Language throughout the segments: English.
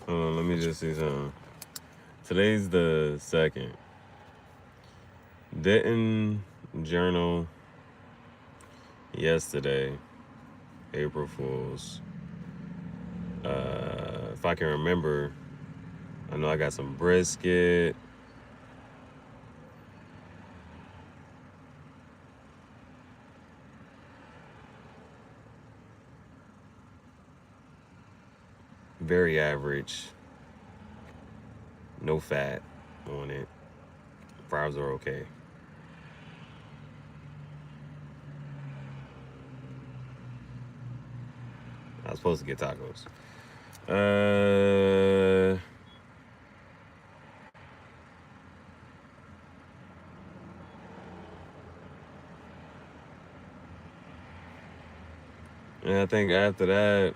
Hold on, let me just see something. Today's the 2nd. Didn't journal yesterday, April Fool's. If I can remember, I know I got some brisket. Very average. No fat on it. Fries are okay. I was supposed to get tacos. And I think after that,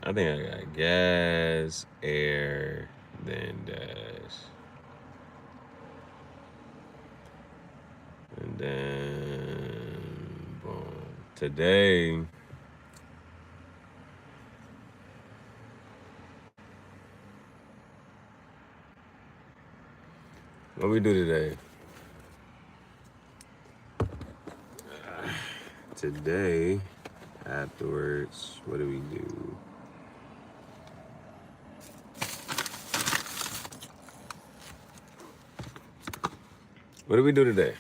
I think I got gas, air, then dash. And then, boom. Today, what we do today? Today, afterwards, what do we do? What do we do today?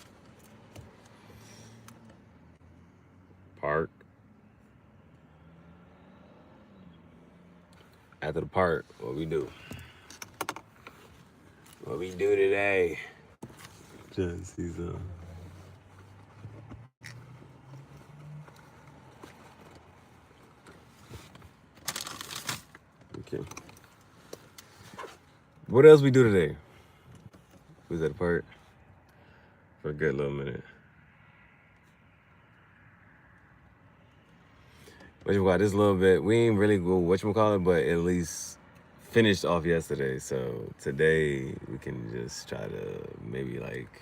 Park. After the park, what we do? What we do today? Just see some. Okay. What else we do today? Was at the park for a good little minute. Whatchamacallit, this little bit, we ain't really go whatchamacallit, but at least finished off yesterday. So today we can just try to maybe like,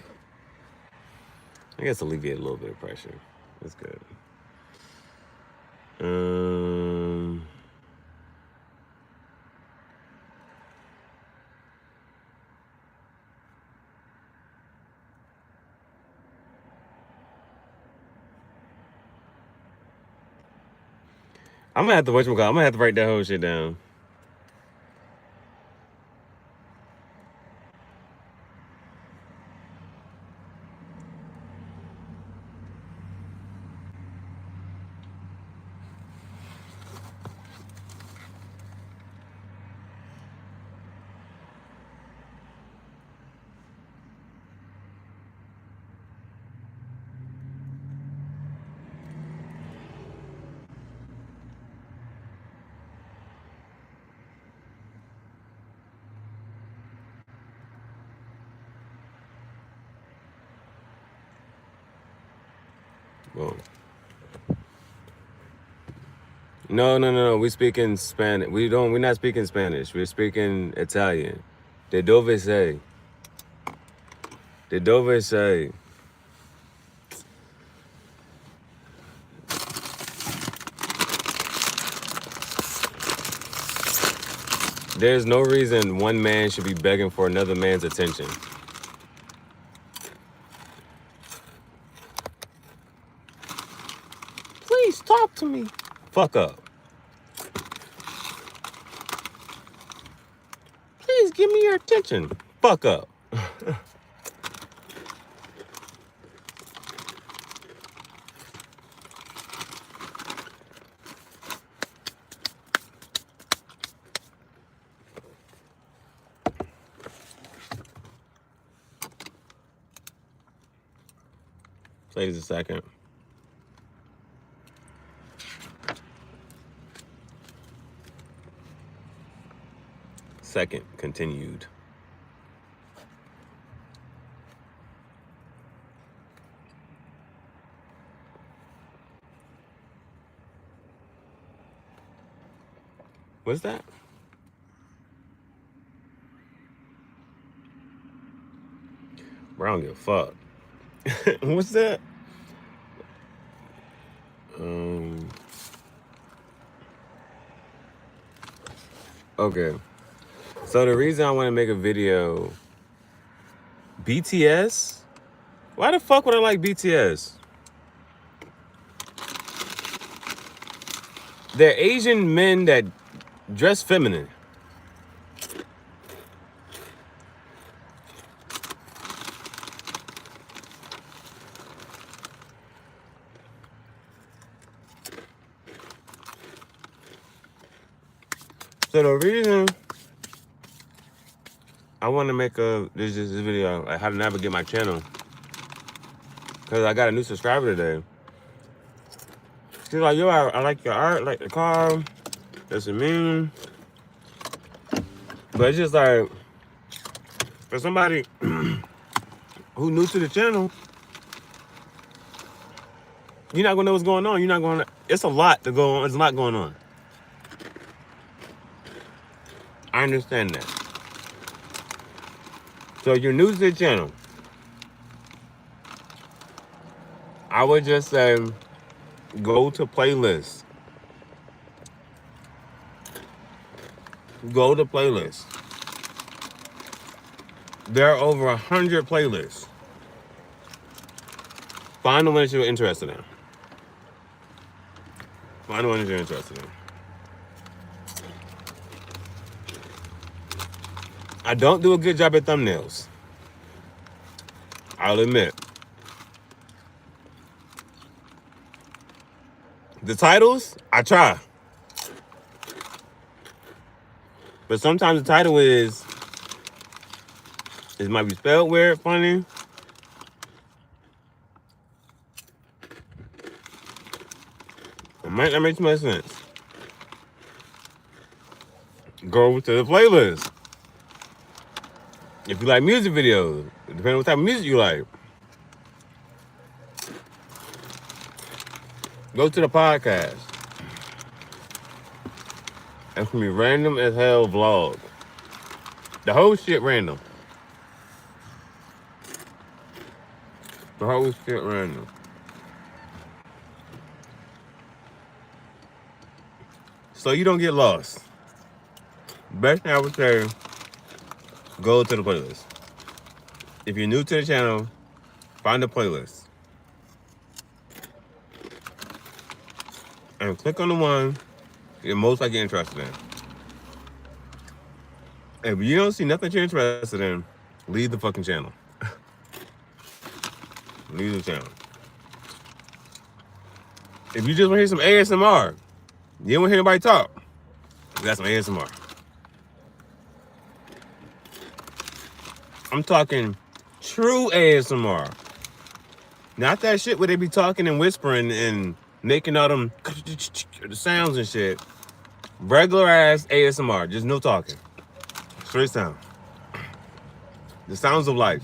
I guess alleviate a little bit of pressure. That's good. I'm gonna have to whatchamacallit, I'm gonna have to write that whole shit down. Whoa. No. We speaking Spanish. We're not speaking Spanish. We're speaking Italian. De dove sei? De dove sei? There's no reason one man should be begging for another man's attention. Please talk to me. Fuck up. Please give me your attention. Fuck up. Please a second. Second, continued. What's that? Bro, I don't give a fuck. What's that? Okay. So the reason I want to make a video, BTS? Why the fuck would I like BTS? They're Asian men that dress feminine. So the reason I want to make this video, like how to navigate my channel, because I got a new subscriber today. She's like, yo, I like your art, like the car. That's a mean. But it's just like, for somebody who new to the channel, you're not gonna know what's going on. You're not gonna. It's a lot to go on. There's a lot going on. I understand that. So you're new to the channel. I would just say, go to playlist. Go to playlist. There are over 100 playlists. Find the ones you're interested in. Find the ones you're interested in. I don't do a good job at thumbnails. I'll admit. The titles, I try. But sometimes the title it might be spelled weird, funny. It might not make too much sense. Go to the playlist. If you like music videos, depending on what type of music you like. Go to the podcast. It's gonna be random as hell vlog. The whole shit random. The whole shit random. So you don't get lost. Best thing I would say, go to the playlist. If you're new to the channel, find the playlist. And click on the one you're most likely interested in. If you don't see nothing you're interested in, leave the fucking channel. Leave the channel. If you just want to hear some ASMR, you don't want to hear anybody talk, that's some ASMR. I'm talking true ASMR. Not that shit where they be talking and whispering and making all them sounds and shit. Regular ass ASMR, just no talking. Straight sound. The sounds of life.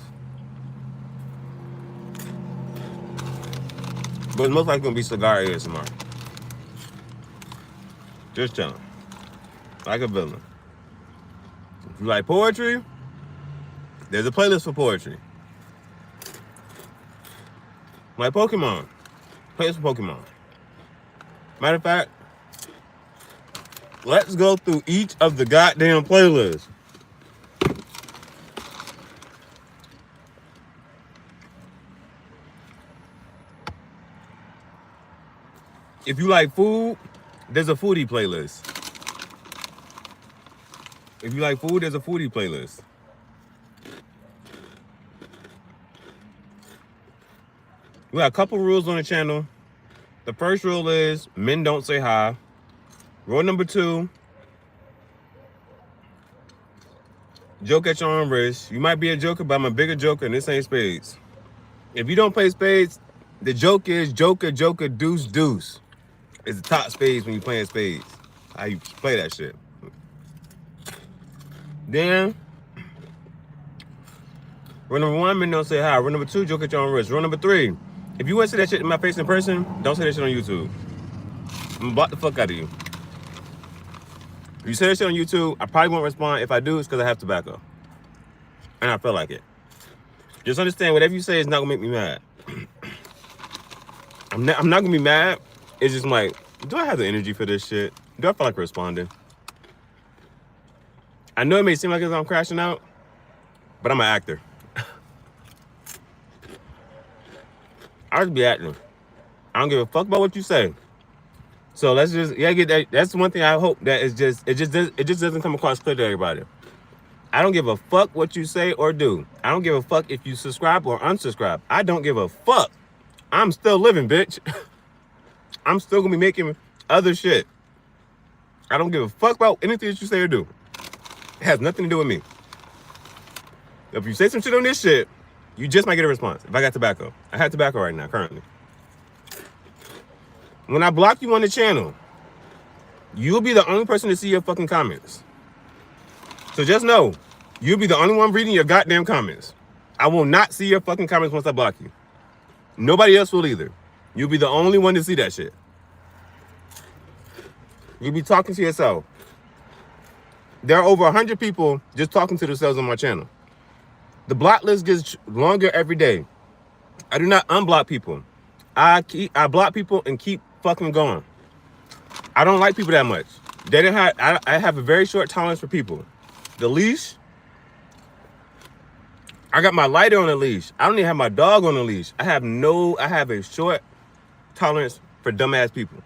But it's most likely gonna be cigar ASMR. Just chilling. Like a villain. If you like poetry, there's a playlist for poetry. Like Pokemon. Playlist for Pokemon. Matter of fact, let's go through each of the goddamn playlists. If you like food, there's a foodie playlist. If you like food, there's a foodie playlist. We got a couple rules on the channel. The first rule is men don't say hi. Rule number 2, joke at your own risk. You might be a joker, but I'm a bigger joker, and this ain't spades. If you don't play spades, the joke is joker, joker, deuce, deuce. It's the top spades when you're playing spades. How you play that shit. Then, rule number 1, men don't say hi. Rule number 2, joke at your own risk. Rule number 3, if you want to say that shit in my face in person, don't say that shit on YouTube. I'm gonna block the fuck out of you. If you say that shit on YouTube, I probably won't respond. If I do, it's because I have tobacco. And I feel like it. Just understand, whatever you say is not gonna make me mad. I'm not gonna be mad. It's just like, do I have the energy for this shit? Do I feel like responding? I know it may seem like I'm crashing out, but I'm an actor. I just be acting. I don't give a fuck about what you say. So let's just get that. That's one thing I hope that it just doesn't come across clear to everybody. I don't give a fuck what you say or do. I don't give a fuck if you subscribe or unsubscribe. I don't give a fuck. I'm still living, bitch. I'm still gonna be making other shit. I don't give a fuck about anything that you say or do. It has nothing to do with me. If you say some shit on this shit, you just might get a response. If I got tobacco. I have tobacco right now, currently. When I block you on the channel, you'll be the only person to see your fucking comments. So just know, you'll be the only one reading your goddamn comments. I will not see your fucking comments once I block you. Nobody else will either. You'll be the only one to see that shit. You'll be talking to yourself. There are over 100 people just talking to themselves on my channel. The block list gets longer every day. I do not unblock people. I block people and keep fucking going. I don't like people that much. I have a very short tolerance for people. The leash, I got my lighter on a leash. I don't even have my dog on a leash. I have a short tolerance for dumbass people.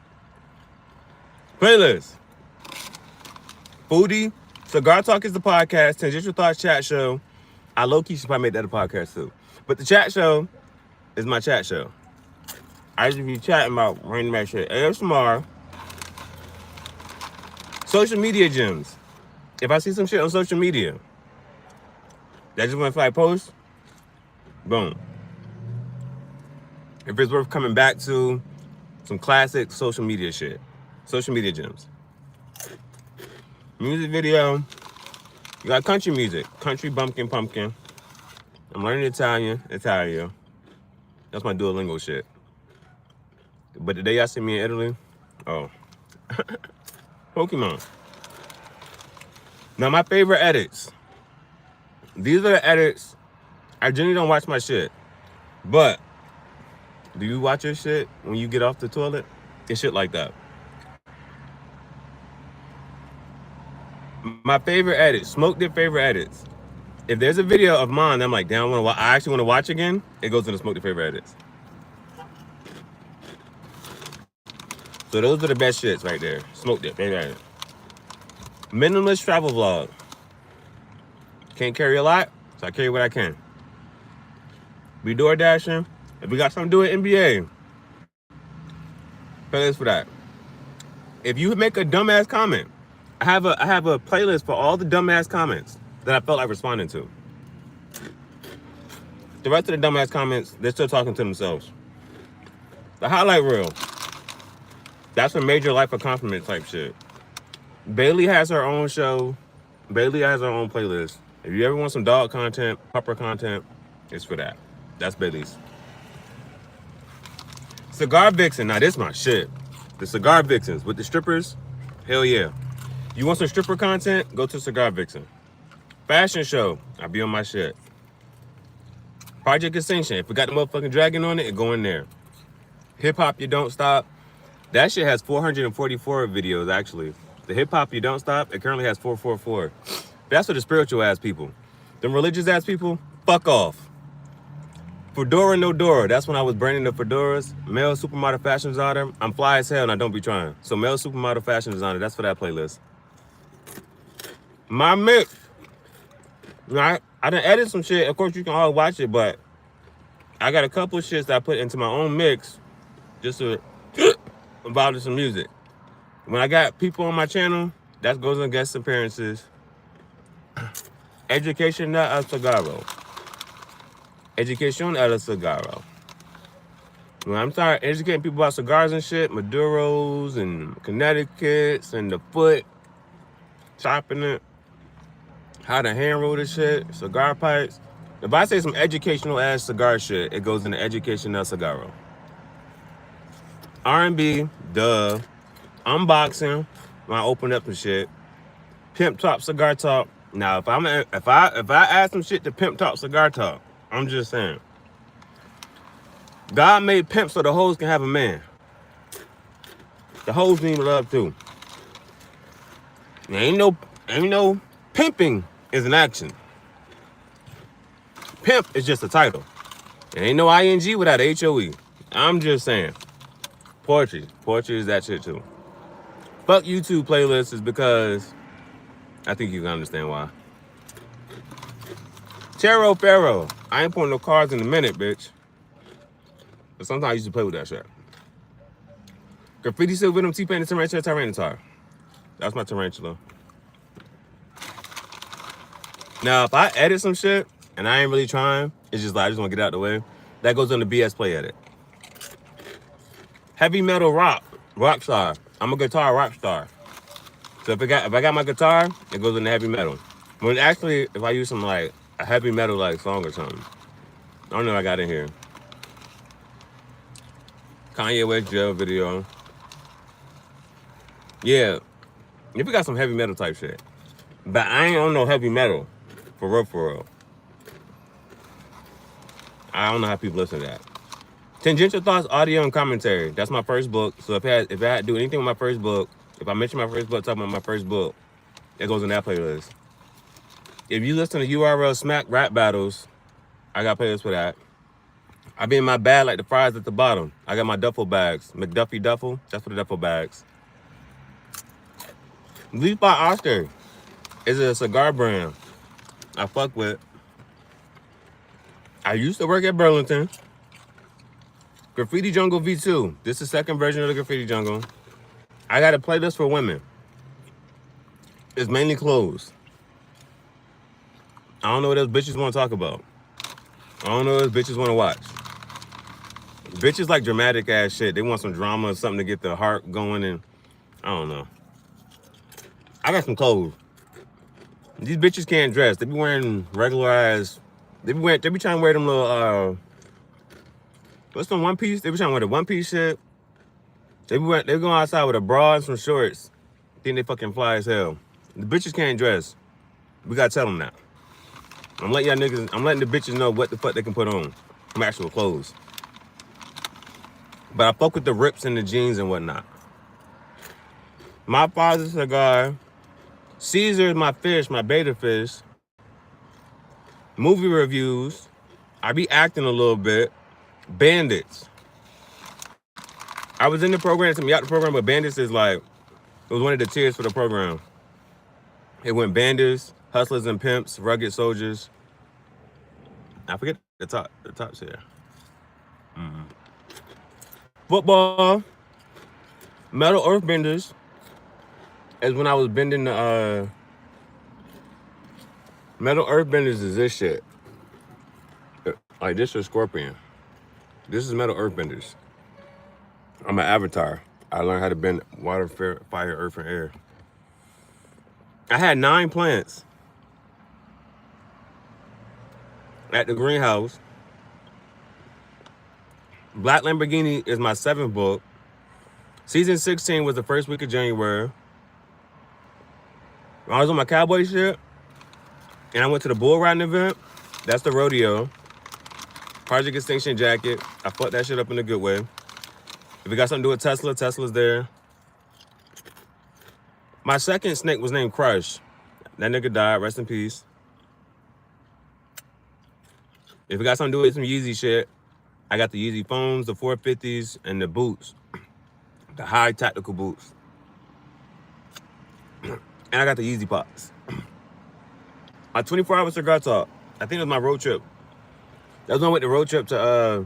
Playlist. Foodie. Cigar Talk is the podcast. Tangential Thoughts chat show. I low-key should probably make that a podcast too. But the chat show is my chat show. I just be chatting about random ass shit. ASMR. Social media gems. If I see some shit on social media, that just went fly post, boom. If it's worth coming back to, some classic social media shit. Social media gems. Music video. You got country music. Country bumpkin pumpkin. I'm learning Italian. That's my Duolingo shit. But the day y'all see me in Italy, oh. Pokemon. Now my favorite edits. These are the edits. I generally don't watch my shit. But do you watch your shit when you get off the toilet? It's shit like that. My favorite edits. Smoke their favorite edits. If there's a video of mine that I'm like, damn, I actually want to watch again, it goes into Smoke their favorite edits. So those are the best shits right there. Smoke their favorite edits. Minimalist travel vlog. Can't carry a lot, so I carry what I can. We door dashing. If we got something to do with NBA, playlist for that. If you make a dumbass comment, I have a playlist for all the dumbass comments that I felt like responding to. The rest of the dumbass comments, they're still talking to themselves. The highlight reel. That's a major life of compliment type shit. Bailey has her own show. Bailey has her own playlist. If you ever want some dog content, pupper content, it's for that. That's Bailey's. Cigar Vixen. Now, this is my shit. The Cigar Vixens with the strippers. Hell yeah. You want some stripper content? Go to Cigar Vixen. Fashion show. I be on my shit. Project Ascension. If we got the motherfucking dragon on it go in there. Hip Hop You Don't Stop. That shit has 444 videos, actually. The Hip Hop You Don't Stop, it currently has 444. That's for the spiritual ass people. Them religious ass people, fuck off. Fedora No Dora, that's when I was branding the fedoras. Male supermodel fashion designer. I'm fly as hell and I don't be trying. So male supermodel fashion designer, that's for that playlist. My mix. I done edit some shit. Of course, you can all watch it, but I got a couple of shits that I put into my own mix just to about some music. When I got people on my channel, that goes on guest appearances. Education al Cigarro. Education al Cigarro. When I'm tired educating people about cigars and shit, Maduros and Connecticut's and the foot, chopping it, how to hand roll this shit, cigar pipes. If I say some educational ass cigar shit, it goes into Education al Cigarro. R&B, duh. Unboxing, when I open up some shit. Pimp Talk Cigar Talk. Now, if I add some shit to Pimp Talk Cigar Talk, I'm just saying. God made pimp so the hoes can have a man. The hoes need love too. There ain't no Pimping is an action. Pimp is just a title. There ain't no ing without HOE. I'm just saying. Poetry. Poetry is that shit too. Fuck YouTube playlists is because I think you can understand why. Taro Pharaoh. I ain't putting no cards in a minute, bitch. But sometimes I used to play with that shit. Graffiti Silver Venom T-Pain and Tarantula Tyranitar. That's my tarantula. Now, if I edit some shit and I ain't really trying, it's just like I just want to get out the way. That goes on the BS play edit. Heavy metal rock star. I'm a guitar rock star. So if I got my guitar, it goes into heavy metal. When actually, if I use some like a heavy metal like song or something, I don't know what I got in here. Kanye West jail video. Yeah, if you got some heavy metal type shit, but I ain't on no heavy metal, for real, for real. I don't know how people listen to that. Tangential Thoughts, Audio and Commentary. That's my first book. So if I had to do anything with my first book, if I mention my first book, talking about my first book, it goes in that playlist. If you listen to URL Smack Rap Battles, I got playlists for that. I be in my bag like the fries at the bottom. I got my duffel bags. McDuffie Duffel, that's for the duffel bags. Leaf by Oscar is a cigar brand I fuck with. I used to work at Burlington. Graffiti Jungle V2. This is the second version of the Graffiti Jungle. I got a playlist for women. It's mainly clothes. I don't know what those bitches want to talk about. I don't know what those bitches want to watch. Bitches like dramatic ass shit. They want some drama or something to get the heart going, and I don't know. I got some clothes. These bitches can't dress. They be wearing regular ass. They be trying to wear them little what's the one piece? They be trying to wear the one piece shit. They going outside with a bra and some shorts. Think they fucking fly as hell. The bitches can't dress. We gotta tell them that. I'm letting the bitches know what the fuck they can put on from actual clothes. But I fuck with the rips and the jeans and whatnot. My father's cigar. Caesar is my fish, my beta fish. Movie reviews. I be acting a little bit. Bandits. I was in the program, to me out the program, but Bandits is like, it was one of the tiers for the program. It went Bandits, Hustlers and Pimps, Rugged Soldiers. I forget the top's here. Football, Metal Earthbenders is when I was bending the, Metal Earthbenders is this shit. Like this is Scorpion. This is Metal Earthbenders. I'm an avatar. I learned how to bend water, fire, earth, and air. I had 9 plants at the greenhouse. Black Lamborghini is my 7th book. Season 16 was the first week of January. I was on my cowboy shit, and I went to the bull riding event. That's the rodeo. Project Extinction jacket. I fucked that shit up in a good way. If it got something to do with Tesla, Tesla's there. My second snake was named Crush. That nigga died, rest in peace. If it got something to do with some Yeezy shit, I got the Yeezy phones, the 450s, and the boots. The high tactical boots. And I got the Yeezy pops. My 24-hour cigar talk. I think it was my road trip. That was when I went the road trip to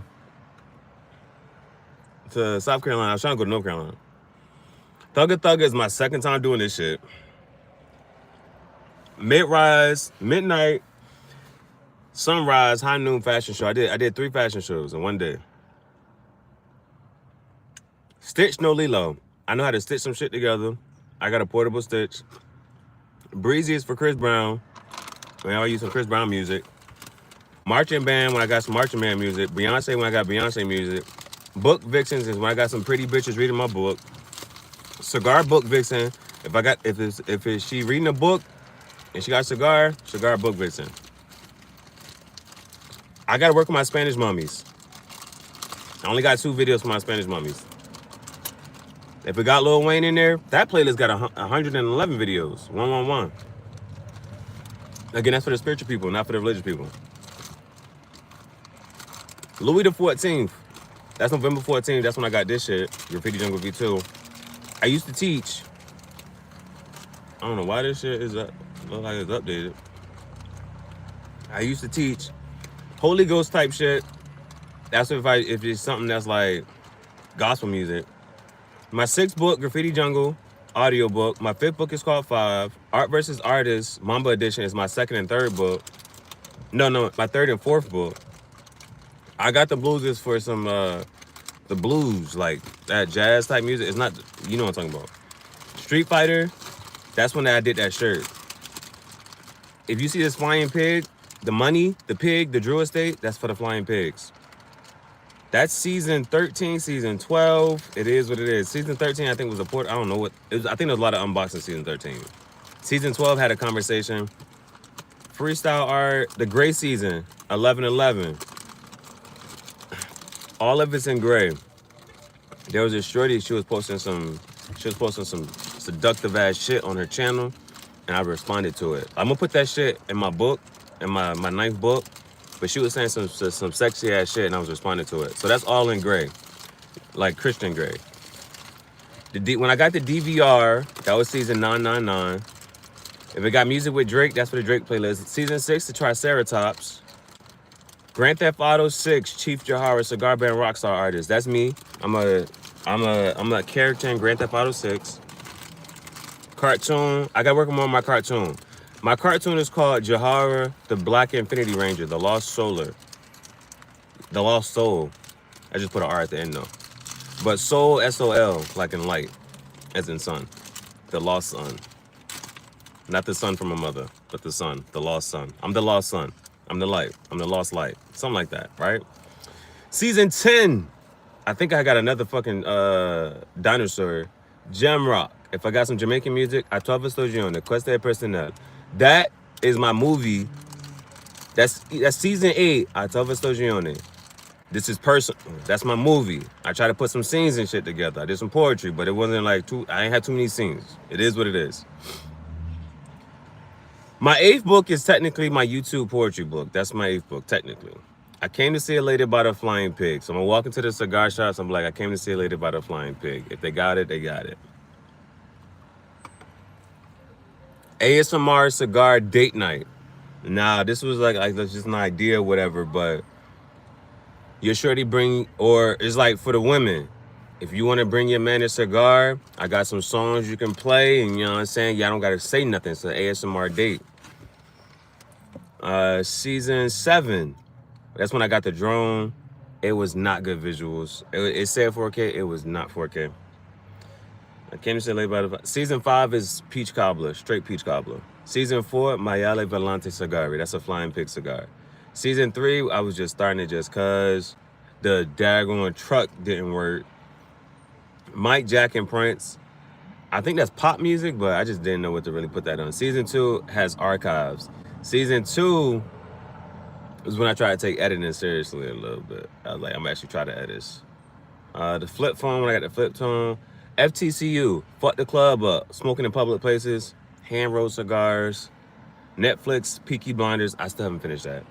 South Carolina. I was trying to go to North Carolina. Thugga is my second time doing this shit. Mid-rise, midnight, sunrise, high noon fashion show. I did 3 fashion shows in one day. Stitch no Lilo. I know how to stitch some shit together. I got a portable stitch. Breezy is for Chris Brown. When I use some Chris Brown music. Marching band when I got some marching band music. Beyonce when I got Beyonce music. Book vixens is when I got some pretty bitches reading my book. Cigar book vixen. If she reading a book and she got cigar book vixen. I gotta work with my Spanish mummies. I only got 2 videos for my Spanish mummies. If it got Lil Wayne in there, that playlist got 111 videos. 111. Again, that's for the spiritual people, not for the religious people. Louis the 14th. That's November 14th. That's when I got this shit. Graffiti Jungle V2. I used to teach. I don't know why this shit is up. Look like it's updated. I used to teach Holy Ghost type shit. That's if it's something that's like gospel music. My 6th book, Graffiti Jungle, audio book. My 5th book is called 5. Art versus Artists, Mamba Edition is my 2nd and 3rd book. No, my 3rd and 4th book. I got the blues for some the blues, like that jazz type music. It's not, you know what I'm talking about. Street Fighter, that's when I did that shirt. If you see this flying pig, the money, the pig, the Drew estate, that's for the flying pigs. That's season 13, season 12. It is what it is. Season 13, I think was a port. I don't know what. I think there was a lot of unboxing season 13. Season 12 had a conversation. Freestyle art, the gray season, 11/11. All of it's in gray. There was a shorty, she was posting some seductive ass shit on her channel, and I responded to it. I'm gonna put that shit in my book, in my 9th book, but she was saying some sexy ass shit, and I was responding to it. So that's all in gray, like Christian gray. When I got the DVR, that was season 999. If it got music with Drake, that's for the Drake playlist. Season 6, the Triceratops. Grand Theft Auto 6, Chief Gihareh, Cigar Band Rockstar artist. That's me. I'm a character in Grand Theft Auto 6. Cartoon. I got working on my cartoon. My cartoon is called Gihareh, the Black Infinity Ranger, the Lost Solar. The Lost Soul. I just put an R at the end though. But Soul, S-O-L, like in light, as in sun. The lost son. Not the son from my mother, but the son, the lost son. I'm the lost son. I'm the light. I'm the lost light. Something like that, right? Season 10. I think I got another fucking dinosaur. Gem Rock. If I got some Jamaican music, I Tova Stagione, Questa Personnel. That is my movie. That's season 8. I Tova Stagione. This is personal. That's my movie. I try to put some scenes and shit together. I did some poetry, but it wasn't like I ain't had too many scenes. It is what it is. My 8th book is technically my YouTube poetry book. That's my 8th book, technically. I came to see a lady by the flying pig. So I'm gonna walk into the cigar shops. I'm like, I came to see a lady by the flying pig. If they got it, they got it. ASMR cigar date night. Nah, this was like that's just an idea, whatever. But your shorty bring, or it's like for the women. If you want to bring your man a cigar, I got some songs you can play, and you know what I'm saying? Y'all don't gotta say nothing. It's an ASMR date. Season 7. That's when I got the drone. It was not good visuals. It said 4K. It was not 4K. I came to say late by the season 5 is peach cobbler, straight peach cobbler. Season 4, Mayale Volante Cigar. That's a flying pig cigar. Season 3, I was just starting it just cause the daggone truck didn't work. Mike, Jack, and Prince. I think that's pop music, but I just didn't know what to really put that on. Season 2 has archives. Season 2 is when I tried to take editing seriously a little bit. I was like, I'm actually trying to edit. The flip phone, when I got the flip phone. FTCU, fuck the club up. Smoking in public places. Hand rolled cigars. Netflix, Peaky Blinders. I still haven't finished that.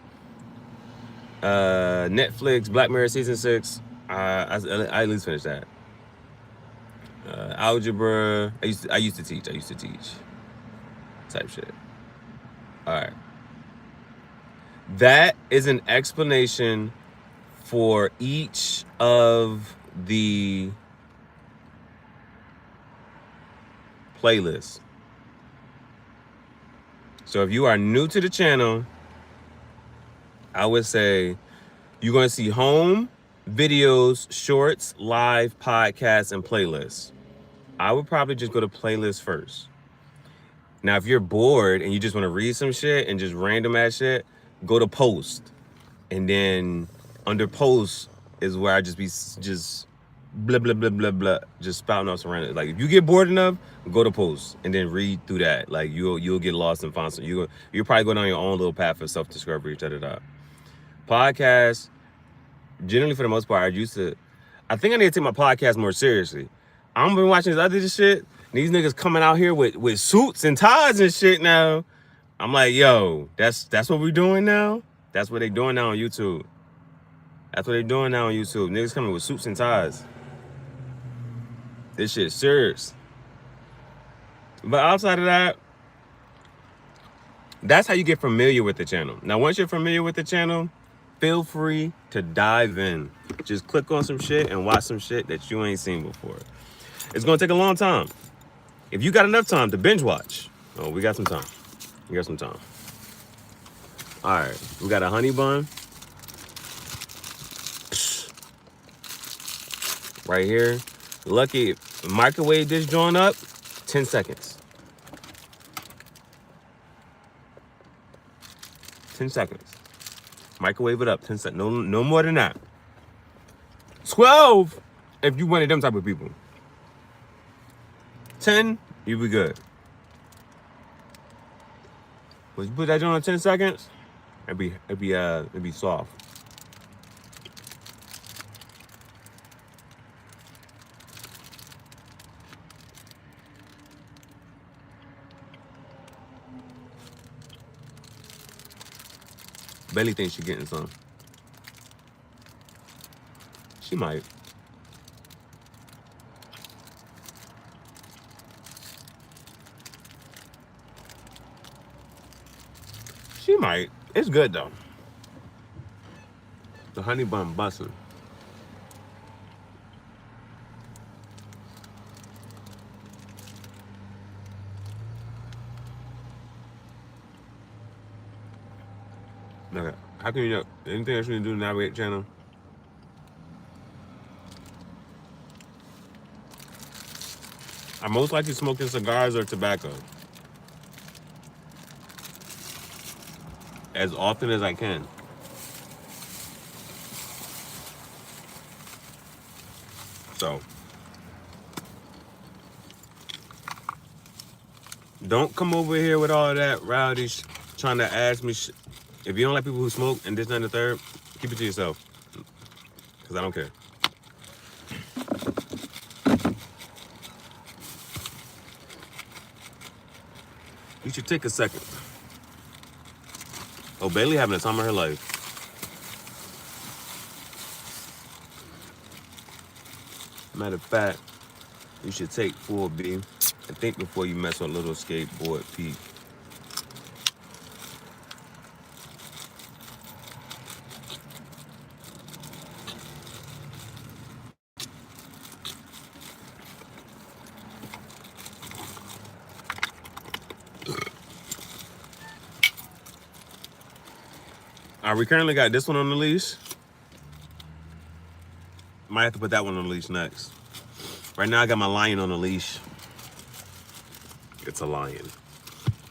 Netflix, Black Mirror season 6. I at least finished that. Algebra. I used to teach. Type shit. All right. That is an explanation for each of the playlists. So if you are new to the channel, I would say you're going to see home, videos, shorts, live, podcasts, and playlists. I would probably just go to playlist first. Now, if you're bored and you just want to read some shit and just random ass shit, go to post. And then under post is where I just be just blah, blah, blah, blah, blah, just spouting off some random. Like, if you get bored enough, go to post and then read through that. Like, you'll get lost and find some. You'll probably go down your own little path of self-discovery, Podcasts, generally for the most part, I think I need to take my podcast more seriously. I'm been watching this other shit. These niggas coming out here with suits and ties and shit now. I'm like, yo, that's what we're doing now? That's what they doing now on YouTube. That's what they doing now on YouTube. Niggas coming with suits and ties. This shit serious. But outside of that, that's how you get familiar with the channel. Now, once you're familiar with the channel, feel free to dive in. Just click on some shit and watch some shit that you ain't seen before. It's gonna take a long time. If you got enough time to binge watch, oh, we got some time. We got some time. All right, we got a honey bun. Right here. Lucky, microwave this joint up, 10 seconds. 10 seconds. Microwave it up, 10 seconds. No more than that. 12 if you one of them type of people. 10, you be good. But you put that joint on 10 seconds, it'd be soft. Belly thinks she's getting some. She might. She might. It's good though. The honey bun busting. Okay. How can you know anything else you can do to navigate channel? I'm most likely smoking cigars or tobacco as often as I can. So don't come over here with all that rowdy trying to ask me. If you don't like people who smoke and this, that, and the third, keep it to yourself. Because I don't care. You should take a second. Oh, Bailey having the time of her life. Matter of fact, you should take 4B and think before you mess with little skateboard Pete. All right, we currently got this one on the leash. Might have to put that one on the leash next. Right now I got my lion on the leash. It's a lion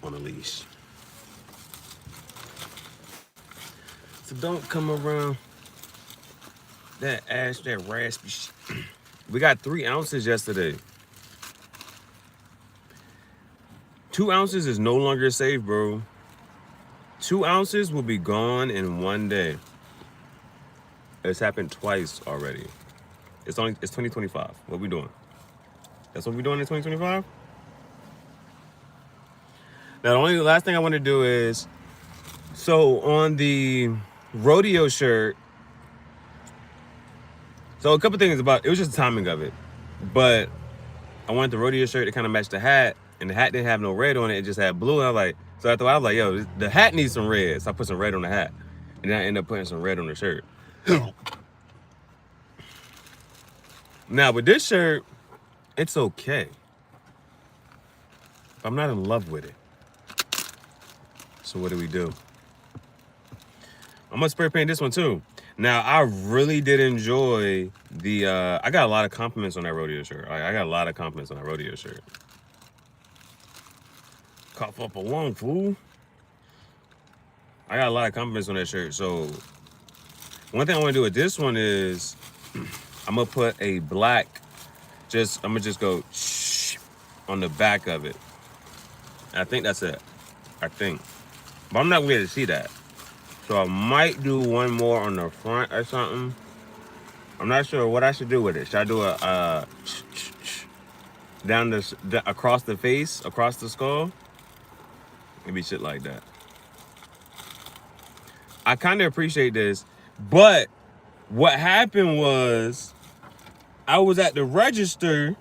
on a leash. So don't come around that raspy shit. We got 3 ounces yesterday. 2 ounces is no longer safe, bro. 2 ounces will be gone in one day. It's happened twice already. It's 2025. What we doing? That's what we doing in 2025? Now, the only last thing I want to do is, so on the rodeo shirt, so a couple things about, it was just the timing of it, but I wanted the rodeo shirt to kind of match the hat, and the hat didn't have no red on it, it just had blue, and I was like, so after a while, I was like, yo, the hat needs some red, so I put some red on the hat, and then I ended up putting some red on the shirt. Now, with this shirt, it's okay. I'm not in love with it. So what do? I'm gonna spray paint this one too. Now, I really did enjoy the, I got a lot of compliments on that rodeo shirt. I got a lot of compliments on that rodeo shirt. Cough up a lung, fool. I got a lot of compliments on that shirt. So one thing I want to do with this one is I'm gonna put a black, I'm gonna just go shh on the back of it. And I think that's it. I think. But I'm not gonna be able to see that. So I might do one more on the front or something. I'm not sure what I should do with it. Should I do a down across the face, across the skull? It'd be shit like that. I kind of appreciate this, but what happened was I was at the register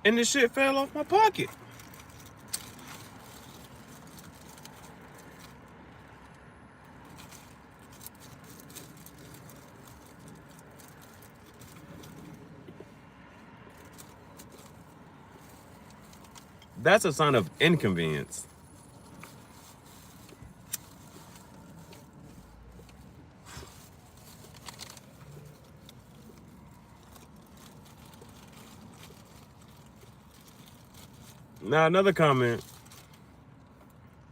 and the shit fell off my pocket. That's a sign of inconvenience. Now another comment.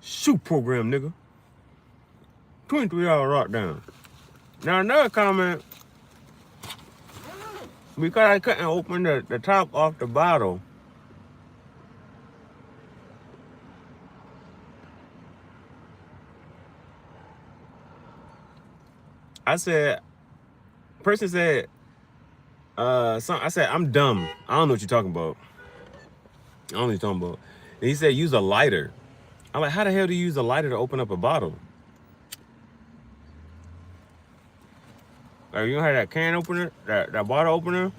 Shoot program, nigga. 23-hour lockdown. Now another comment. Because I couldn't open the top off the bottle. I said, person said, I said, I'm dumb. I don't know what you're talking about. I don't know what you're talking about. And he said, use a lighter. I'm like, how the hell do you use a lighter to open up a bottle? Like, you don't have that can opener, that bottle opener?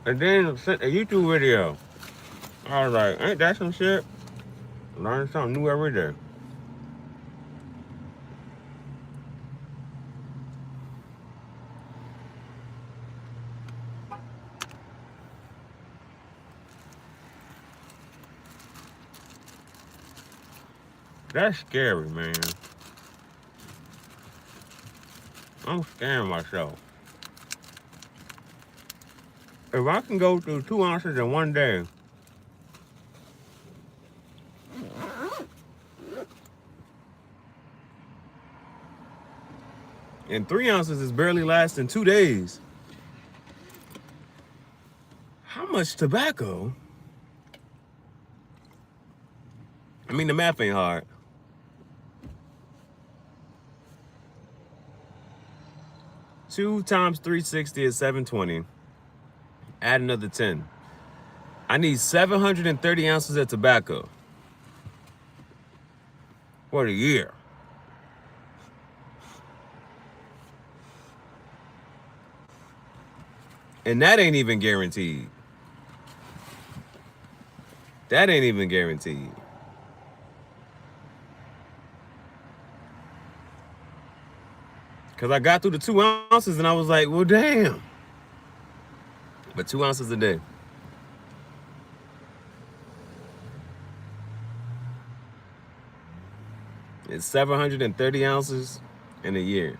And then sent a YouTube video. I was like, ain't that some shit? Learn something new every day. That's scary, man. I'm scaring myself. If I can go through 2 ounces in one day, and 3 ounces is barely lasting 2 days, how much tobacco? I mean, the math ain't hard. Two times 360 is 720. Add another 10. I need 730 ounces of tobacco for the year. And that ain't even guaranteed. That ain't even guaranteed. Because I got through the 2 ounces and I was like, well, damn. But 2 ounces a day. It's 730 ounces in a year.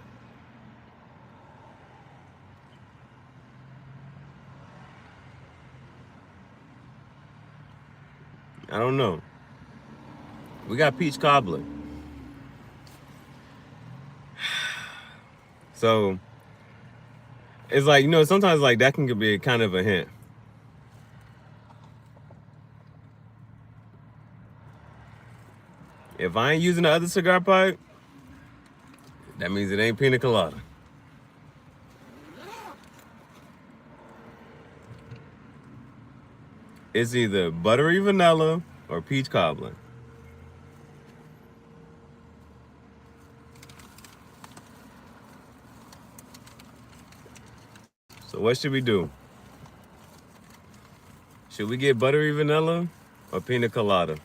I don't know. We got peach cobbler. So it's like, you know, sometimes like that can be kind of a hint. If I ain't using the other cigar pipe, that means it ain't pina colada. It's either buttery vanilla or peach cobbler. So what should we do? Should we get buttery vanilla or pina colada?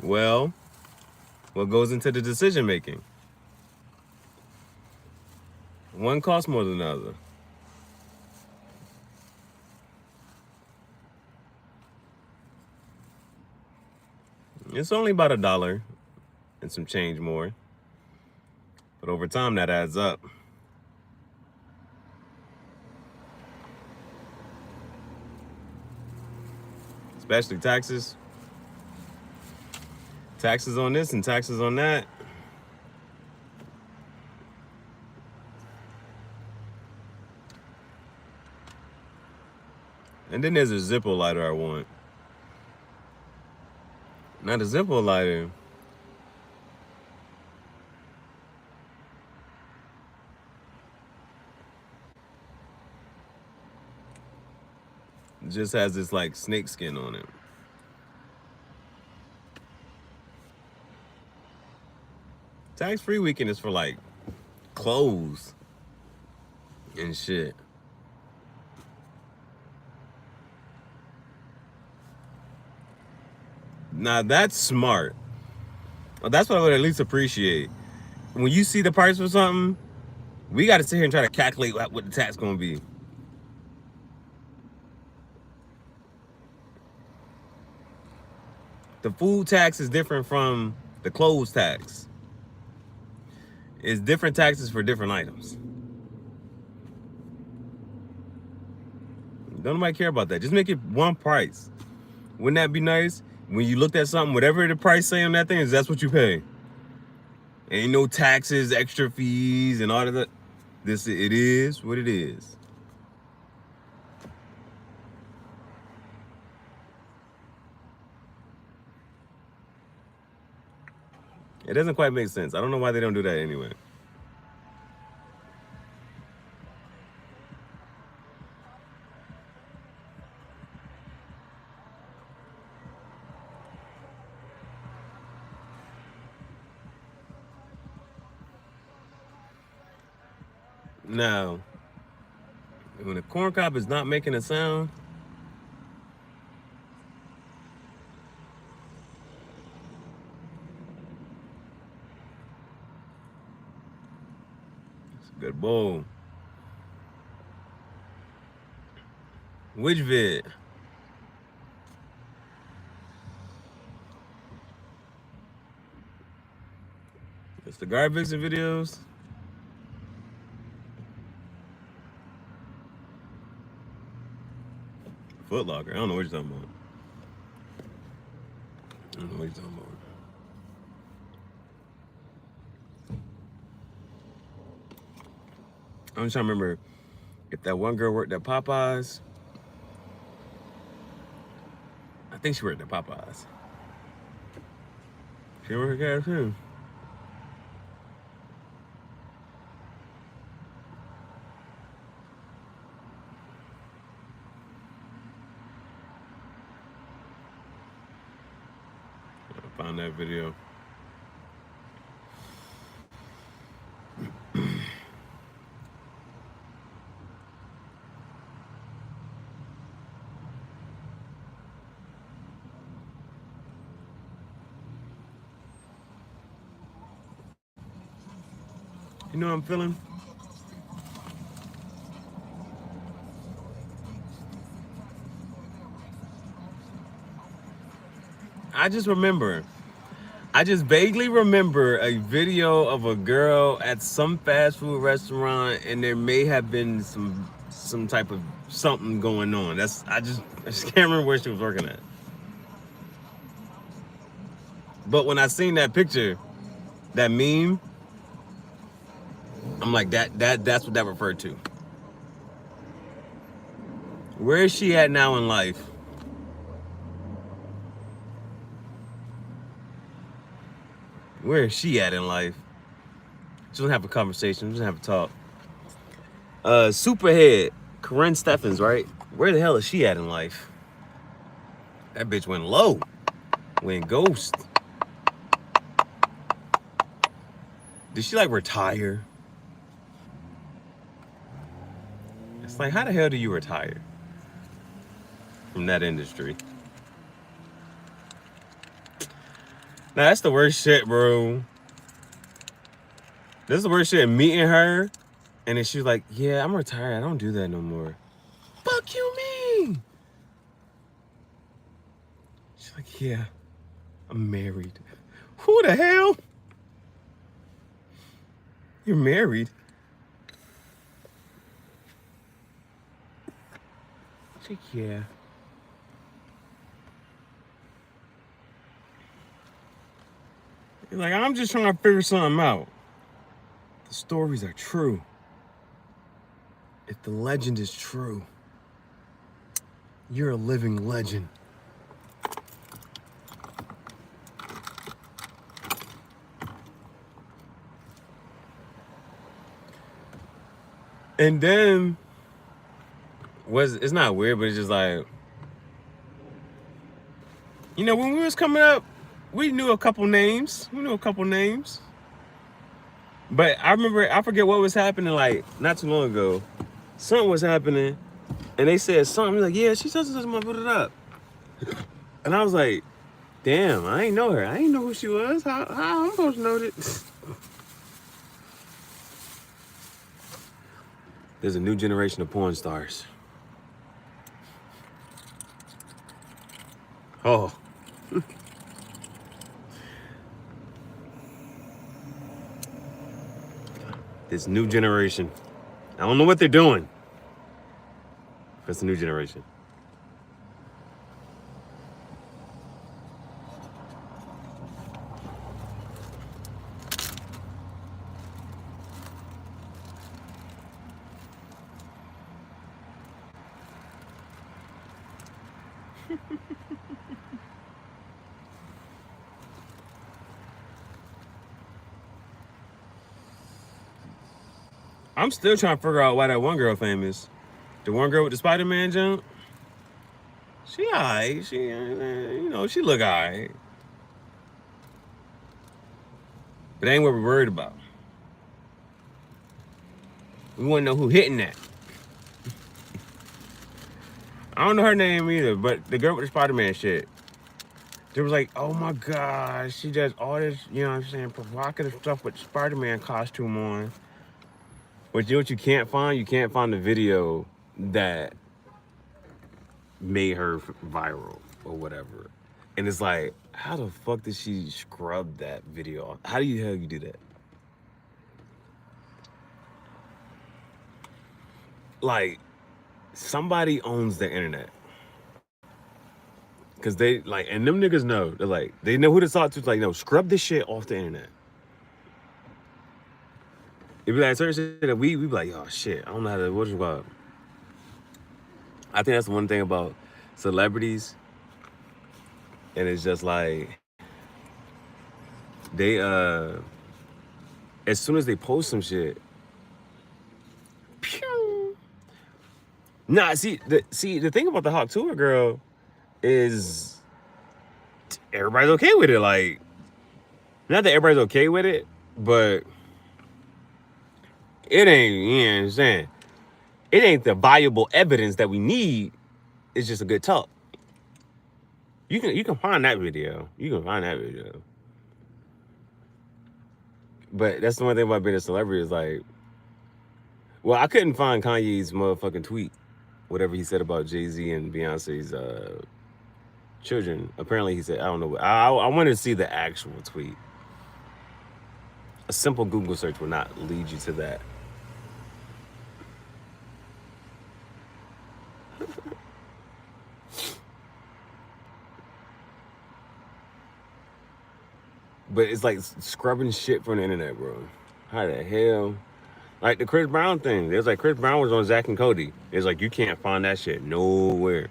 Well, what goes into the decision making? One costs more than the other. It's only about $1 and some change more. But over time, that adds up. Especially taxes. Taxes on this and taxes on that. And then there's a Zippo lighter I want. Not a Zippo lighter. It just has this like snake skin on it. Tax-free weekend is for like clothes and shit. Now that's smart. Well, that's what I would at least appreciate. When you see the price for something, we got to sit here and try to calculate what the tax going to be. The food tax is different from the clothes tax. It's different taxes for different items. Don't nobody care about that. Just make it one price. Wouldn't that be nice? When you looked at something, whatever the price say on that thing is, that's what you pay. Ain't no taxes, extra fees, and all of that. It is what it is. It doesn't quite make sense. I don't know why they don't do that anyway. Now, when the corn cob is not making a sound, it's a good bowl. Which vid? It's the garbage videos. Foot Locker. I don't know what you're talking about. I don't know what you're talking about. I'm just trying to remember if that one girl worked at Popeyes. I think she worked at Popeyes. She worked at KFC. I found that video. You know what I'm feeling? I just vaguely remember a video of a girl at some fast food restaurant, and there may have been some type of something going on. I just can't remember where she was working at. But when I seen that picture, that meme, I'm like, that's what that referred to. Where is she at now in life? Where is she at in life? Just gonna have a conversation. Just have a talk. Superhead, Corinne Steffens, right? Where the hell is she at in life? That bitch went low. Went ghost. Did she like retire? It's like, how the hell do you retire from that industry? Now that's the worst shit, bro. This is the worst shit. Meeting her, and then she was like, "Yeah, I'm retired. I don't do that no more." Fuck you mean? She's like, "Yeah, I'm married." Who the hell? You're married? She's like, "Yeah." You're like, I'm just trying to figure something out. The stories are true. If the legend is true, you're a living legend. And then it's not weird, but it's just like, you know, when we was coming up, we knew a couple names. But I remember, I forget what was happening, like, not too long ago. Something was happening, and they said something, like, yeah, she doesn't put it up. And I was like, damn, I ain't know her. I ain't know who she was. How I'm supposed to know that? There's a new generation of porn stars. Oh. This new generation. I don't know what they're doing. But it's a new generation. I'm still trying to figure out why that one girl famous. The one girl with the Spider-Man jump. She alright. She, you know, she look alright. But that ain't what we're worried about. We want to know who hitting that. I don't know her name either, but the girl with the Spider-Man shit. There was like, oh my gosh, she does all this, you know what I'm saying, provocative stuff with Spider-Man costume on. But you know what you can't find? You can't find the video that made her viral or whatever. And it's like, how the fuck did she scrub that video? How do you do that? Like, somebody owns the internet. Cause they like, and them niggas know. They're like, they know who to talk to. It's like, no, scrub this shit off the internet. It'd be like certain shit that we be like, oh shit, I don't know how to, what's it about? I think that's one thing about celebrities. And it's just like, they, as soon as they post some shit, pew. Nah, see, the thing about the Hawk Tour girl is everybody's okay with it. Like, not that everybody's okay with it, but it ain't, you know what I'm saying? It ain't the valuable evidence that we need. It's just a good talk. You can find that video. But that's the one thing about being a celebrity is like, well, I couldn't find Kanye's motherfucking tweet, whatever he said about Jay-Z and Beyonce's children. Apparently he said, I don't know. I wanted to see the actual tweet. A simple Google search will not lead you to that. But it's like scrubbing shit from the internet, bro. How the hell? Like the Chris Brown thing. It was like Chris Brown was on Zach and Cody. It's like you can't find that shit nowhere.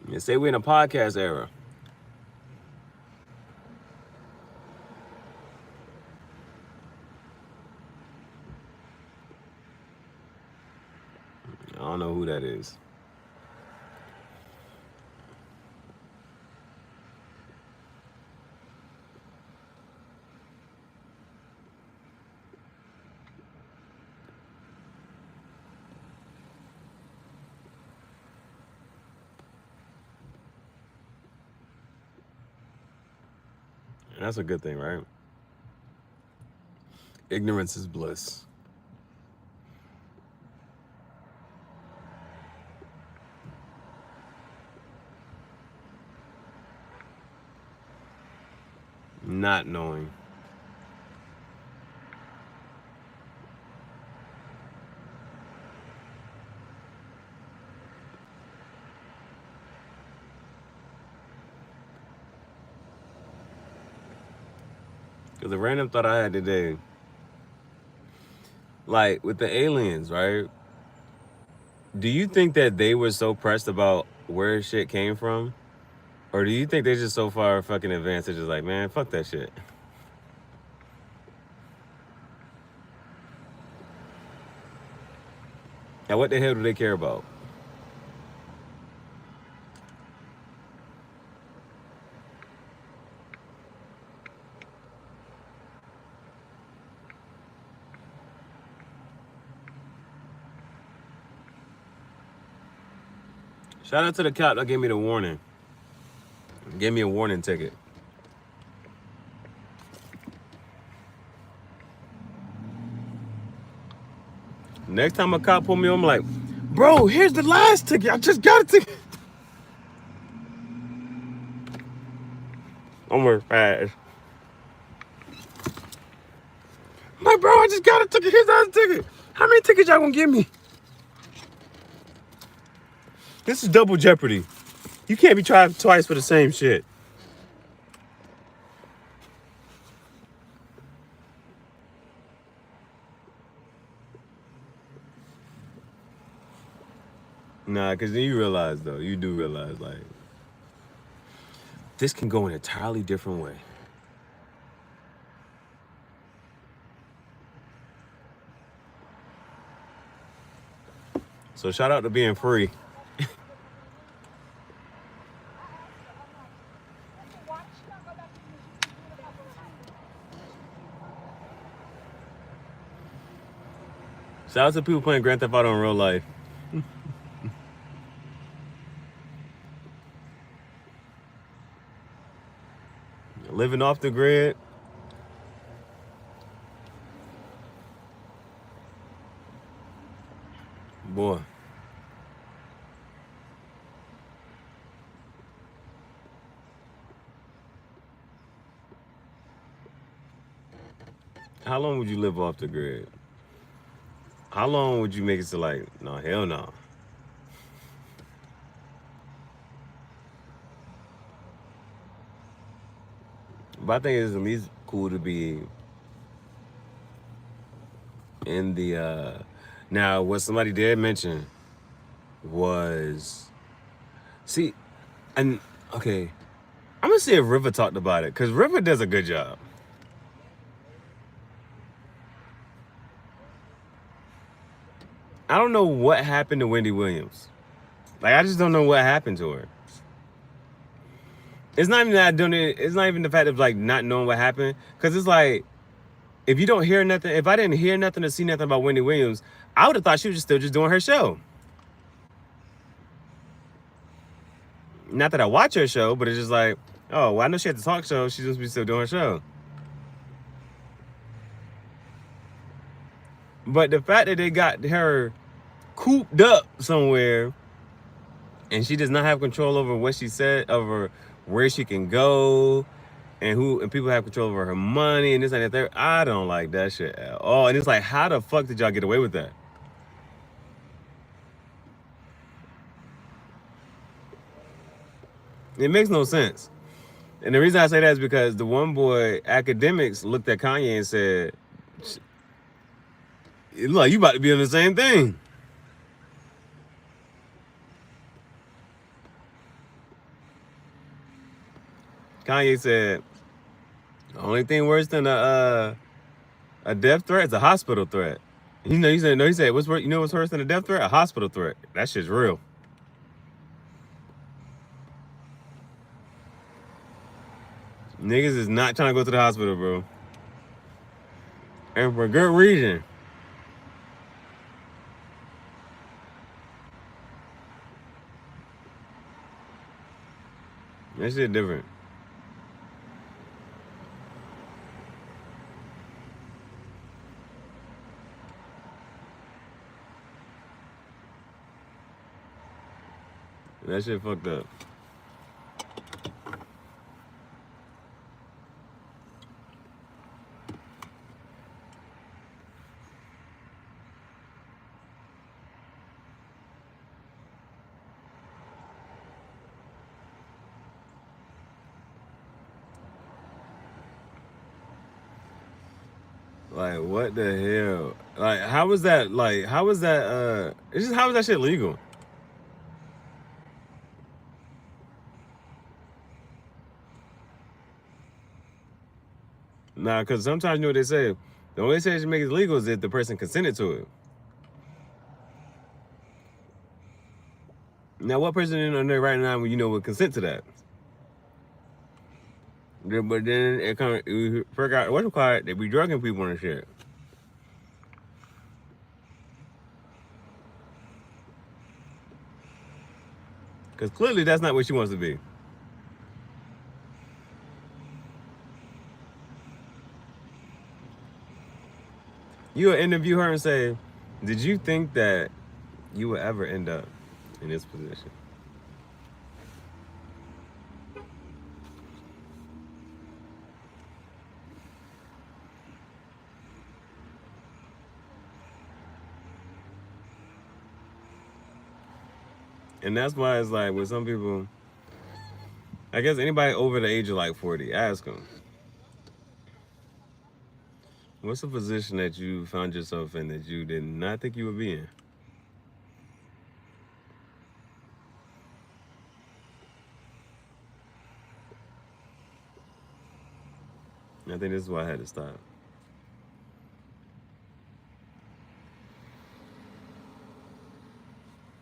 They say we're in a podcast era. I don't know who that is. And that's a good thing, right? Ignorance is bliss. not knowing. Because the random thought I had today, like with the aliens, right? Do you think that they were so pressed about where shit came from? Or do you think they're just so far fucking advanced, they're just like, man, fuck that shit? Now, what the hell do they care about? Shout out to the cop that gave me the warning. Gave me a warning ticket. Next time a cop pull me over, I'm like, bro, here's the last ticket. I just got a ticket. I'm working fast. I'm like, bro, I just got a ticket. Here's the last ticket. How many tickets y'all gonna give me? This is double jeopardy. You can't be tried twice for the same shit. Nah, because then you realize, though, you do realize, like, this can go an entirely different way. So shout out to being free. Shout out to people playing Grand Theft Auto in real life. Living off the grid. Boy. How long would you live off the grid? How long would you make it to like, no, hell no. But I think it's at least cool to be in the, now what somebody did mention was, see, and okay, I'm gonna see if River talked about it, because River does a good job. I don't know what happened to Wendy Williams. Like, I just don't know what happened to her. It's not even that I don't. It's not even the fact of like not knowing what happened, because it's like, if you don't hear nothing, if I didn't hear nothing or see nothing about Wendy Williams, I would have thought she was still just doing her show. Not that I watch her show, but it's just like, oh, well, I know she had the talk show. She just be still doing her show. But the fact that they got her cooped up somewhere, and she does not have control over what she said, over where she can go, and people have control over her money and this and that. I don't like that shit at all. And it's like, how the fuck did y'all get away with that? It makes no sense. And the reason I say that is because the one boy, Academics, looked at Kanye and said, it look like you about to be on the same thing. Kanye said, the only thing worse than a death threat is a hospital threat. You know, he said, no, he said, what's worse, you know what's worse than a death threat? A hospital threat. That shit's real. Niggas is not trying to go to the hospital, bro. And for good reason. That shit different. That shit fucked up. Like, what the hell? Like, how was that? Like, how was that? It's just how was that shit legal? Nah, because sometimes you know what they say. The only way you make it legal is if the person consented to it. Now, what person in there right now, you know, would consent to that? But then it kind of forgot what's required. They be drugging people and shit. Because clearly that's not what she wants to be. You would interview her and say, "Did you think that you would ever end up in this position?" And that's why it's like with some people, I guess anybody over the age of like 40, ask them, what's a position that you found yourself in that you did not think you would be in? I think this is why I had to stop.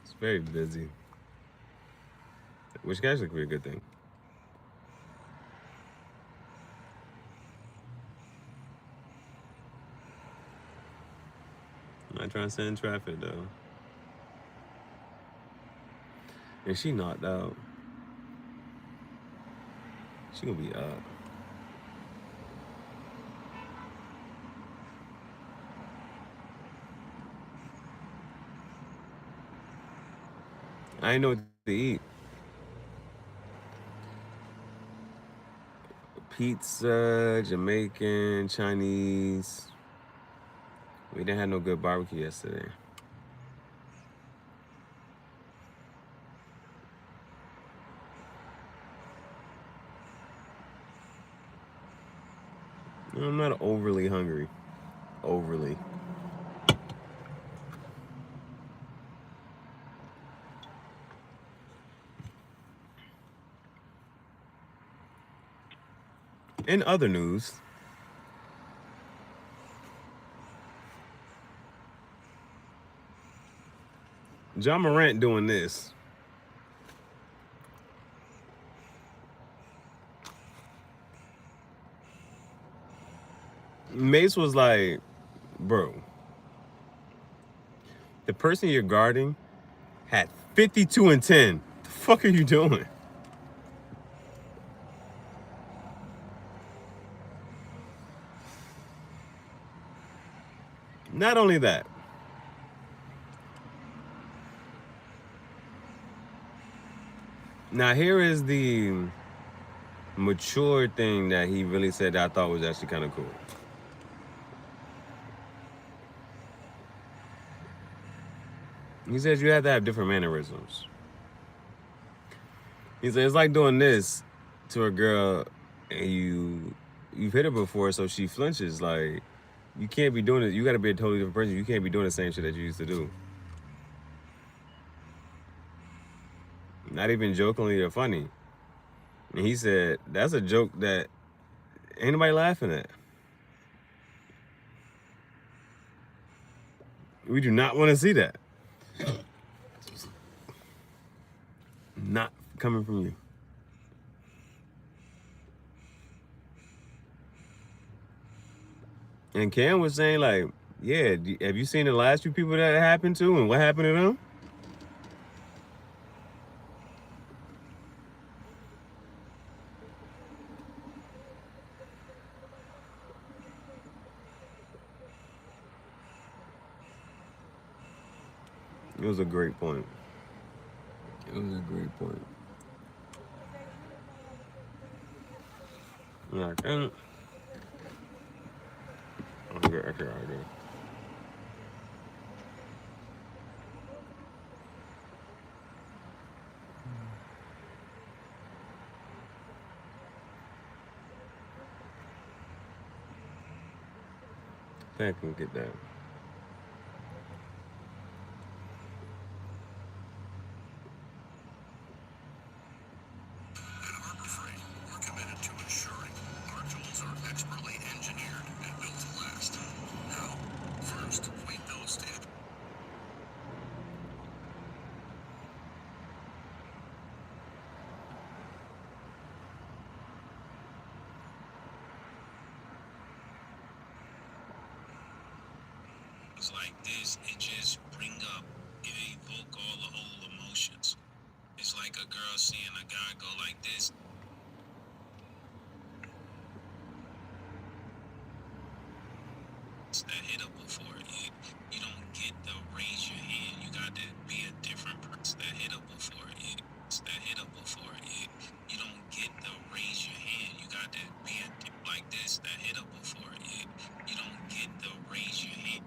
It's very busy, which can actually be a good thing. I'm not trying to sit in traffic though. And she knocked out. She gonna be up. I ain't know what to eat. Pizza, Jamaican, Chinese. We didn't have no good barbecue yesterday. I'm not overly hungry. Overly. In other news, John Morant doing this. Mace was like, bro, the person you're guarding had 52 and 10. The fuck are you doing? Not only that, now here is the mature thing that he really said that I thought was actually kind of cool. He says you have to have different mannerisms. He said it's like doing this to a girl and you've hit her before, so she flinches. Like you can't be doing it. You got to be a totally different person. You can't be doing the same shit that you used to do. Not even jokingly or funny. And he said that's a joke that ain't nobody laughing at. We do not want to see that. Not coming from you. And Cam was saying like, yeah, have you seen the last few people that it happened to and what happened to them? It was a great point. It was a great point. Like, okay. think I can get that. Like this, it just bring up, it evoke all the old emotions. It's like a girl seeing a guy go like this. It's that hit up before it. You don't get to raise your hand. You got to be a different person. That hit up before it. It's that hit up before it. You don't get to raise your hand. You got to be a like this. That hit up before it. You don't get to raise your hand.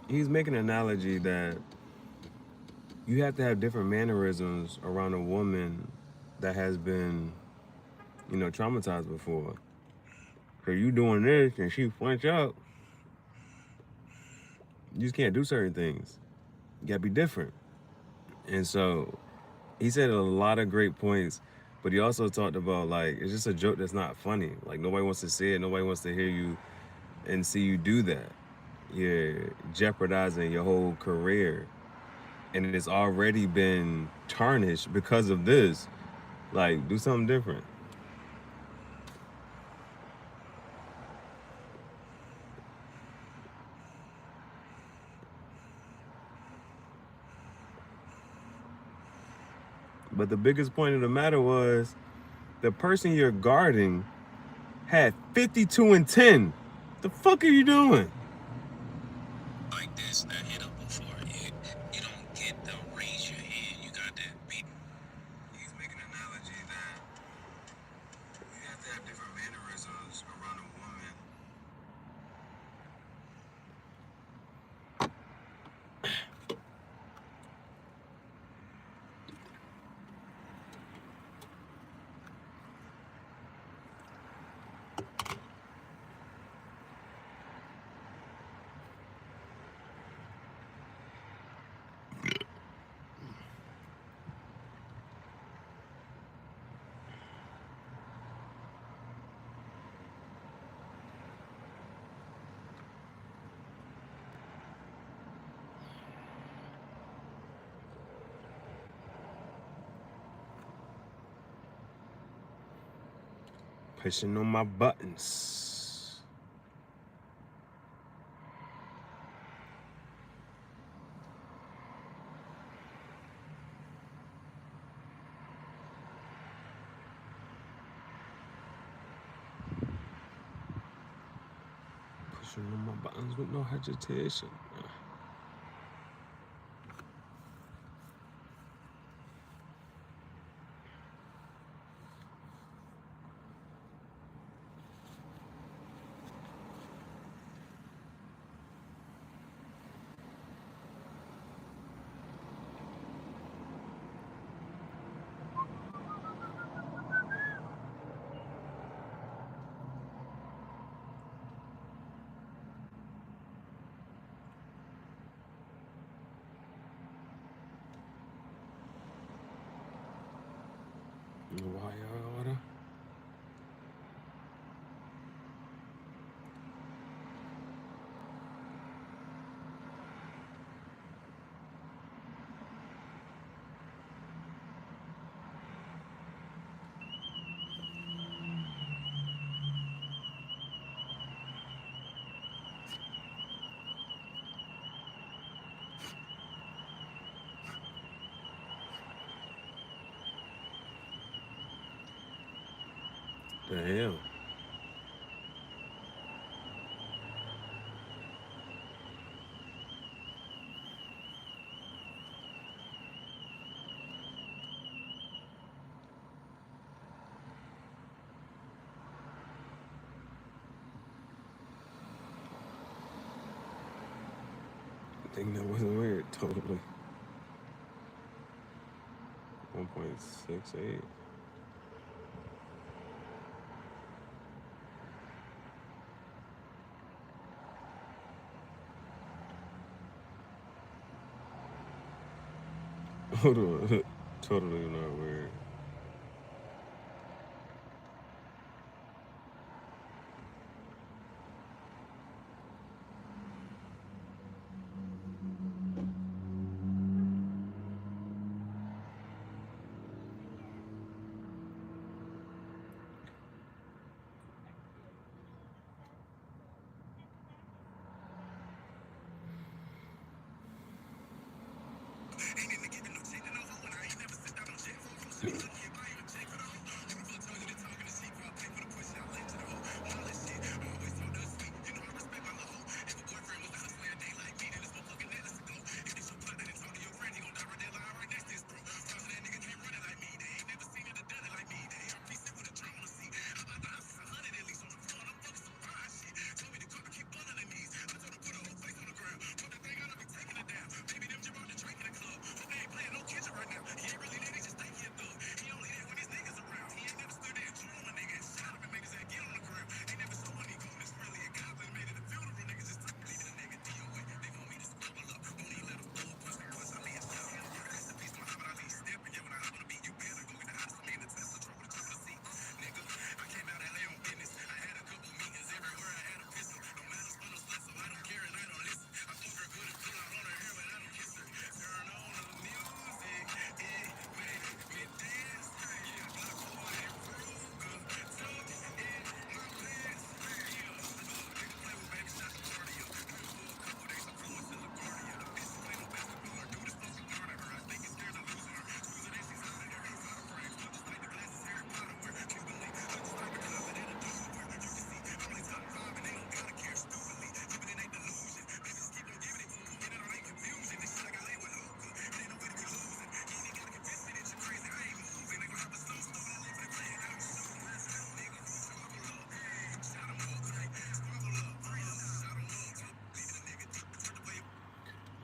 He's making an analogy that you have to have different mannerisms around a woman that has been, traumatized before. So you doing this and she flinch up, you just can't do certain things. You gotta be different. And so he said a lot of great points, but he also talked about like it's just a joke that's not funny. Like nobody wants to see it, nobody wants to hear you and see you do that. You're jeopardizing your whole career. And it's already been tarnished because of this. Like, do something different. But the biggest point of the matter was the person you're guarding had 52 and 10. The fuck are you doing? Like this, that hit up before it. You don't get to raise your hand. You got to be. He's making an analogy that you have to have different mannerisms around a woman. Pushing on my buttons. Pushing on my buttons with no hesitation. Why order? The hell? Dang, that wasn't weird. Totally. 1.68. Hold on. Totally not weird.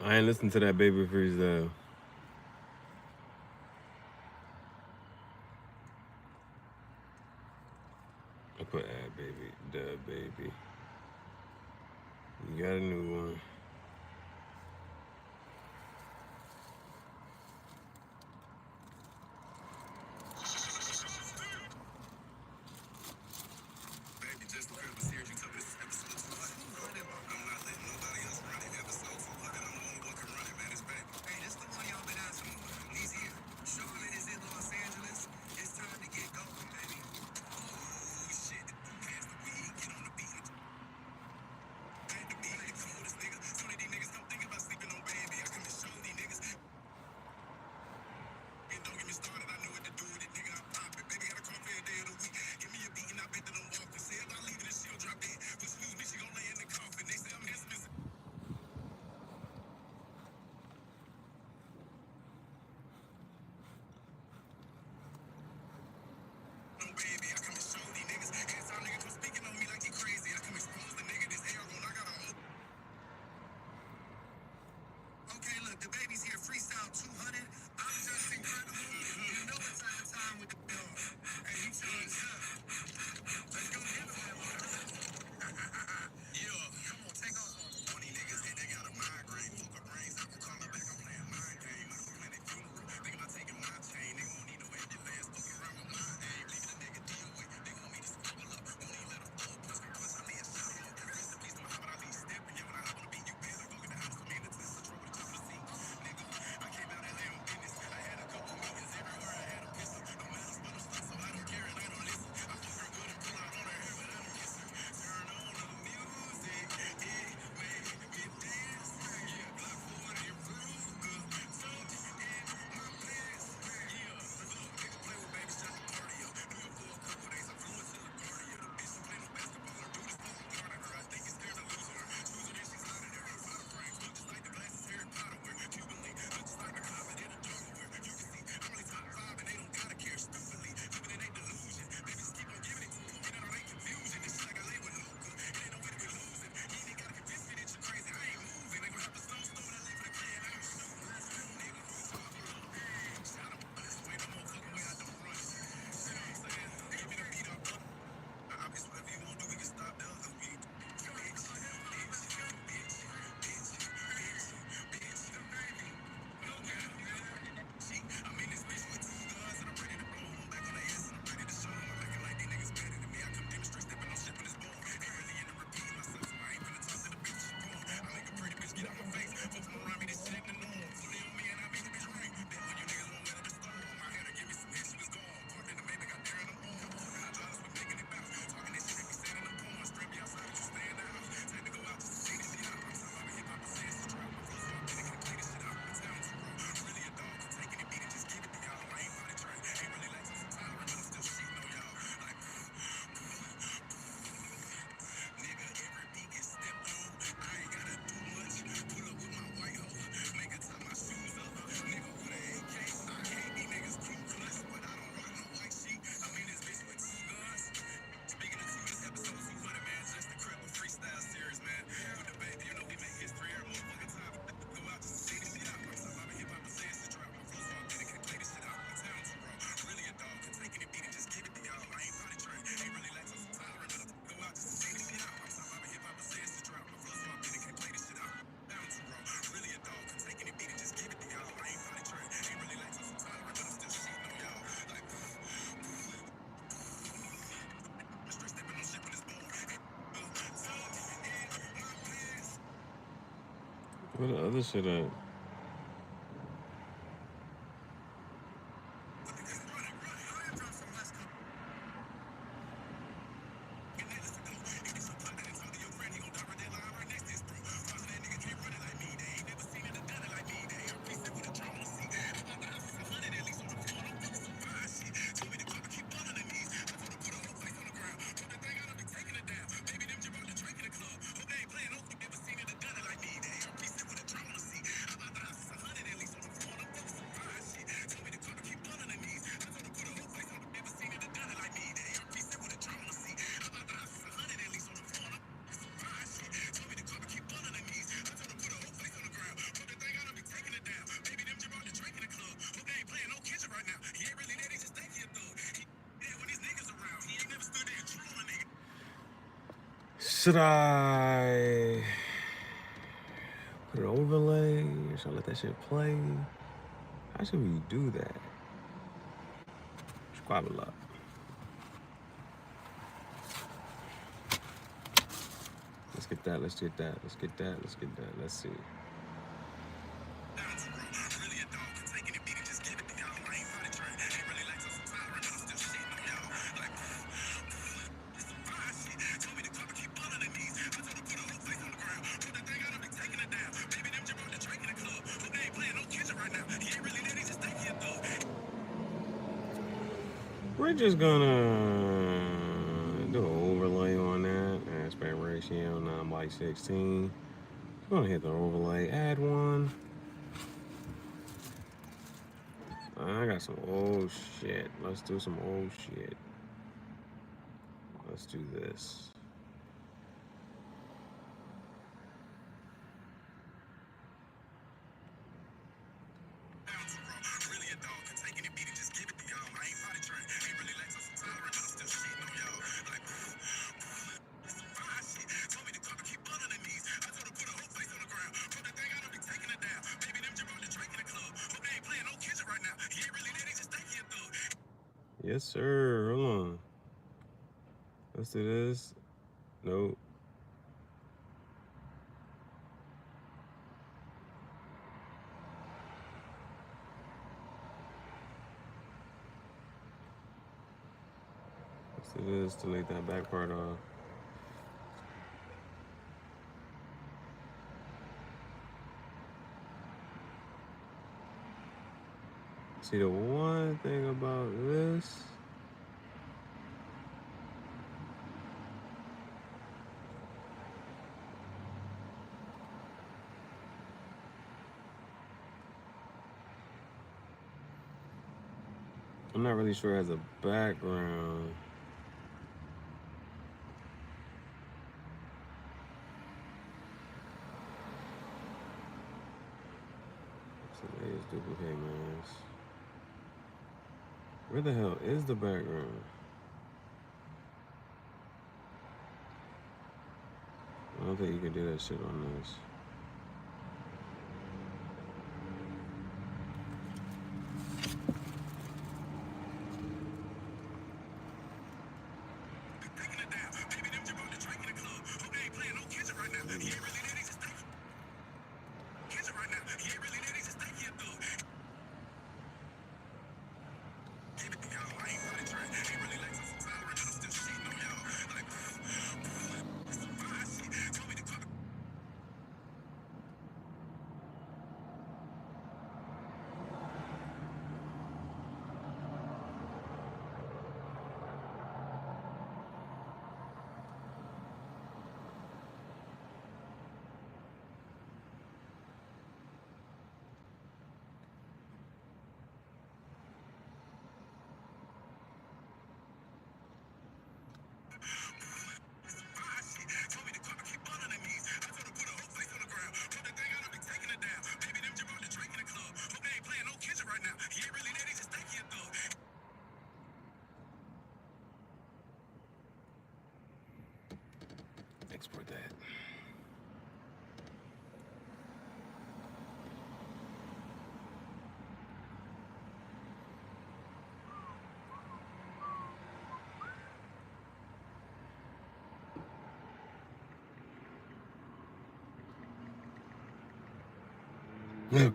I ain't listen to that baby freestyle. I put ad baby, dub baby. You got a new one. Where the other shit at? Should I put an overlay? Or should I let that shit play? How should we do that? Squabble up. Let's get that. Let's get that. Let's get that. Let's get that. Let's see. We're just gonna do an overlay on that. Aspect ratio 9:16. We're gonna hit the overlay, add one. I got some old shit. Let's do some old shit. Let's do this. Yes, sir. Hold on. Let's do this. Nope. Let's do this. Delete that back part off. See, the one thing about this, I'm not really sure it has a background. Today's duplicate mask. Where the hell is the background? I don't think you can do that shit on this. Export that. Alright,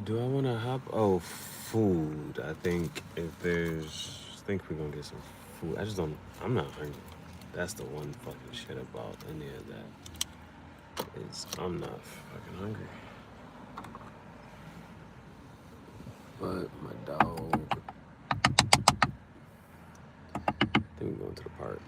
do I wanna hop? Oh, food. I think I think we're gonna get some food. I'm not hungry. That's the one fucking shit about any of that. Is I'm not fucking hungry. But my dog, I think we're going to the park.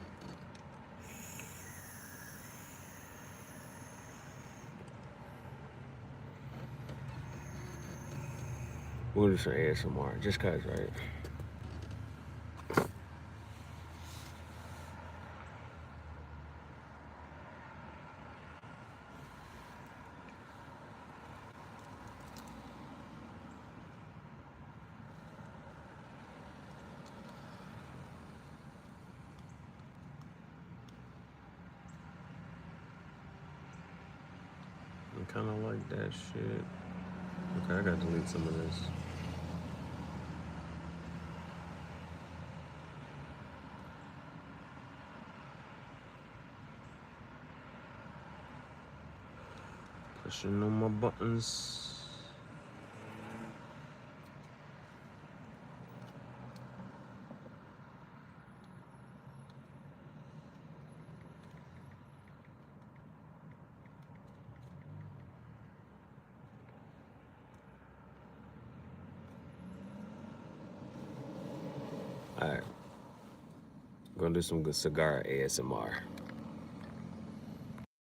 We're gonna do some ASMR, just cause, right? I kind of like that shit. Okay, I gotta delete some of this. Pushing on my buttons. Alright. Gonna do some good cigar ASMR.